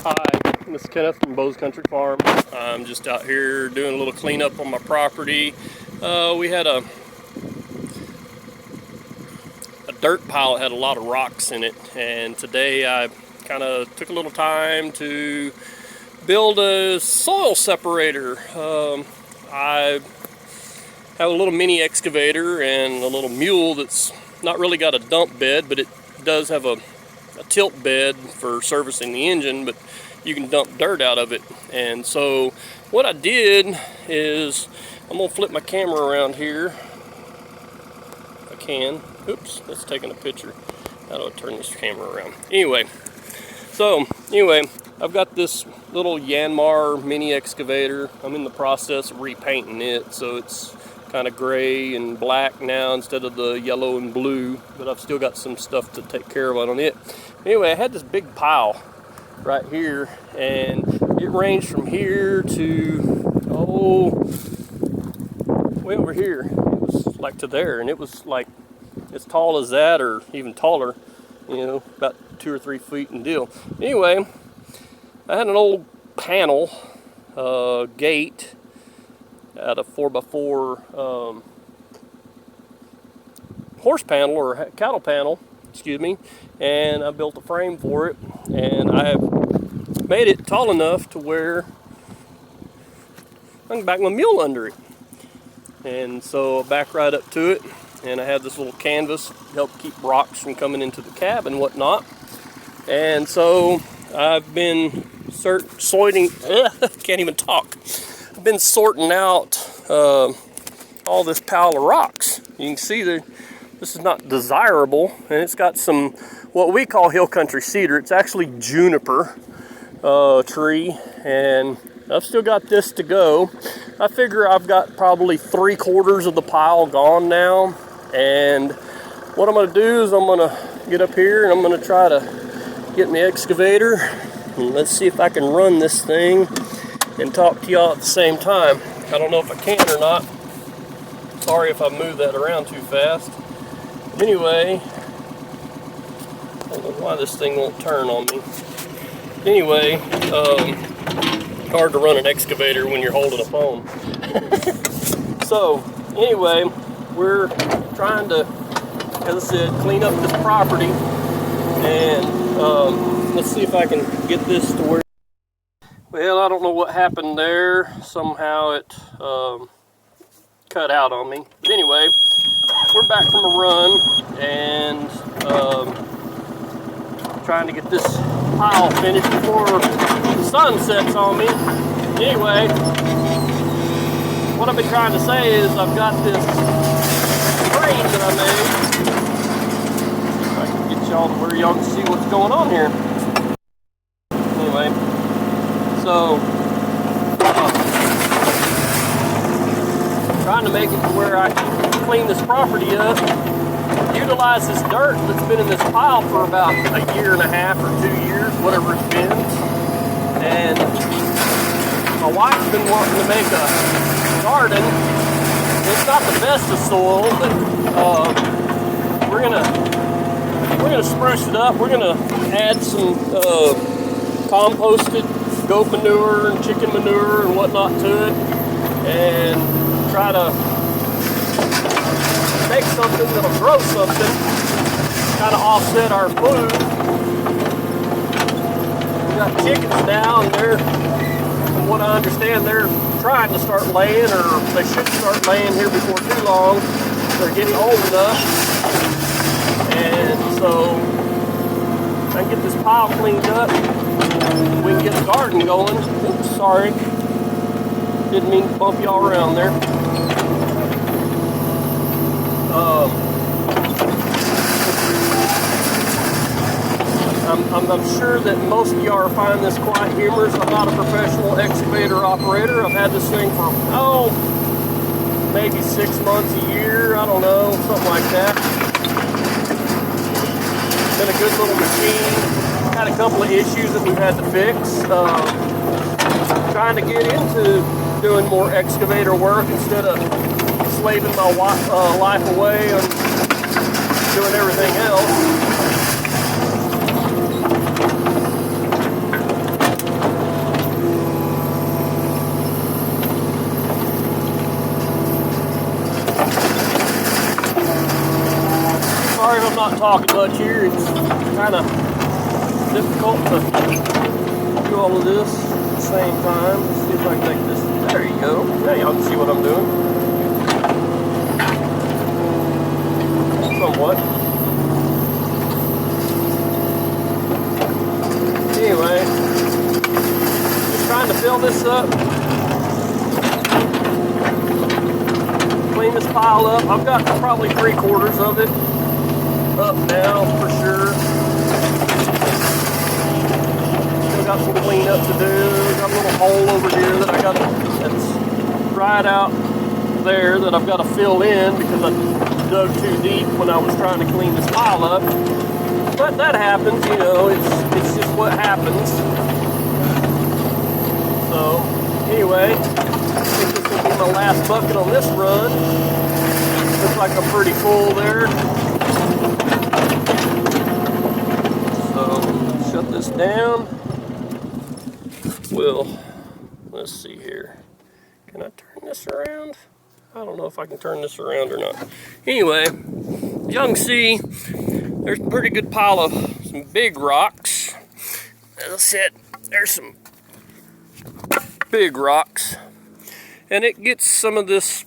Hi, this is Kenneth from Bose Country Farm. I'm just out here doing a little cleanup on my property. We had a dirt pile that had a lot of rocks in it, and today I kind of took a little time to build a soil separator. I have a little mini excavator and a little mule that's not really got a dump bed, but it does have a tilt bed for servicing the engine, but you can dump dirt out of it. And so what I did is, I'm gonna flip my camera around here if I can. Oops, that's taking a picture. How do I turn this camera around? Anyway, I've got this little Yanmar mini excavator. I'm in the process of repainting it, so it's kind of gray and black now instead of the yellow and blue, but I've still got some stuff to take care of on it. Anyway, I had this big pile right here, and it ranged from here to, way over here. It was like to there, and it was like as tall as that or even taller, about 2 or 3 feet in deal. Anyway, I had an old panel gate at a 4x4 horse panel or cattle panel, excuse me, and I built a frame for it, and I have made it tall enough to where I can back my mule under it. And so I back right up to it, and I have this little canvas to help keep rocks from coming into the cab and whatnot. And so I've been can't even talk. I've been sorting out all this pile of rocks. You can see that this is not desirable, and it's got some what we call hill country cedar. It's actually juniper tree, and I've still got this to go. I figure I've got probably 3/4 of the pile gone now, and what I'm going to do is I'm going to get up here and I'm going to try to get my excavator, and let's see if I can run this thing and talk to y'all at the same time. I don't know if I can or not. Sorry if I move that around too fast. Anyway, I don't know why this thing won't turn on me. Anyway, hard to run an excavator when you're holding a phone. So, anyway, we're trying to, as I said, clean up this property, and let's see if I can get this to where. Well, I don't know what happened there. Somehow it cut out on me. But anyway, we're back from a run, and trying to get this pile finished before the sun sets on me. Anyway, what I've been trying to say is I've got this frame that I made. If I can get y'all to where y'all can see what's going on here. Anyway, so trying to make it to where I can clean this property up, utilize this dirt that's been in this pile for about 1.5 years or 2 years, whatever it's been. And my wife's been wanting to make a garden. It's not the best of soil, but we're gonna spruce it up. We're gonna add some composted goat manure and chicken manure and whatnot to it, and try to make something that'll grow something, kind of offset our food. We got chickens now, and from what I understand, they're trying to start laying, or they should start laying here before too long. They're getting old enough, and so I can get this pile cleaned up. We can get a garden going. Oops, sorry. Didn't mean to bump y'all around there. I'm sure that most of y'all are finding this quite humorous. I'm not a professional excavator operator. I've had this thing for, maybe 6 months, a year, I don't know, something like that. Been a good little machine. Had a couple of issues that we've had to fix. Trying to get into doing more excavator work instead of slaving my life away and doing everything else. talking much here. It's kind of difficult to do all of this at the same time. Let's see if I can take this. There you go. Now y'all can see what I'm doing. Somewhat. Anyway, just trying to fill this up. Clean this pile up. I've got probably 3/4 of it up now for sure. Still got some cleanup to do. Got a little hole over here that I got that's right out there that I've got to fill in because I dug too deep when I was trying to clean this pile up. But that happens, you know, it's just what happens. So anyway, I think this will be my last bucket on this run. Looks like I'm pretty full there. So shut this down. Well, let's see here. Can I turn this around? I don't know if I can turn this around or not. Anyway, as y'all can see, there's a pretty good pile of some big rocks. As I said, there's some big rocks. And it gets some of this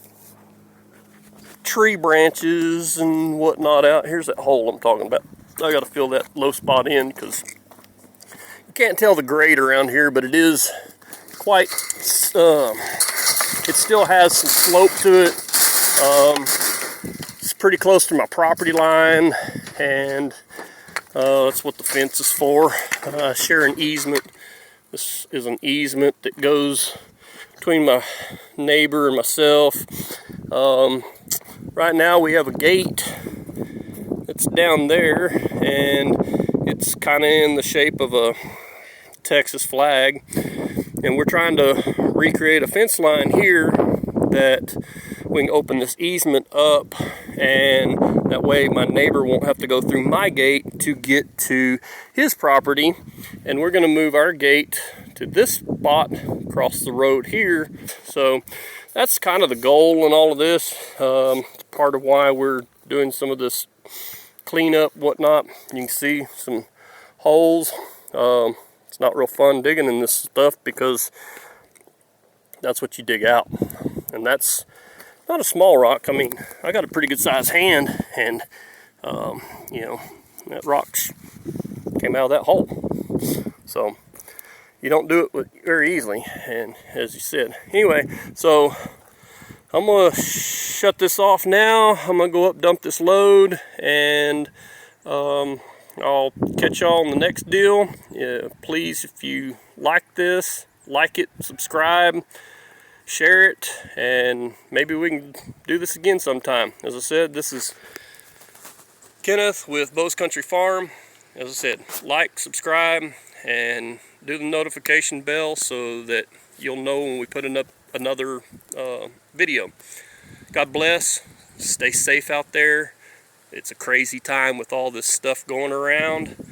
tree branches and whatnot out. Here's that hole I'm talking about. I gotta fill that low spot in because you can't tell the grade around here, but it is quite, it still has some slope to it. It's pretty close to my property line, and that's what the fence is for. I share an easement. This is an easement that goes between my neighbor and myself. Right now we have a gate that's down there, and it's kind of in the shape of a Texas flag, and we're trying to recreate a fence line here that we can open this easement up, and that way my neighbor won't have to go through my gate to get to his property. And we're going to move our gate to this spot across the road here. So that's kind of the goal in all of this. It's part of why we're doing some of this cleanup, whatnot. You can see some holes. It's not real fun digging in this stuff because that's what you dig out. And that's not a small rock. I mean, I got a pretty good sized hand, and you know, that rock came out of that hole. So you don't do it very easily, and as you said. Anyway, so I'm gonna shut this off now. I'm gonna go up, dump this load, and I'll catch y'all on the next deal. Yeah, please, if you like this, like it, subscribe, share it, and maybe we can do this again sometime. As I said, this is Kenneth with Bo's Country Farm. As I said, like, subscribe, and do the notification bell so that you'll know when we put up another video. God bless. Stay safe out there. It's a crazy time with all this stuff going around.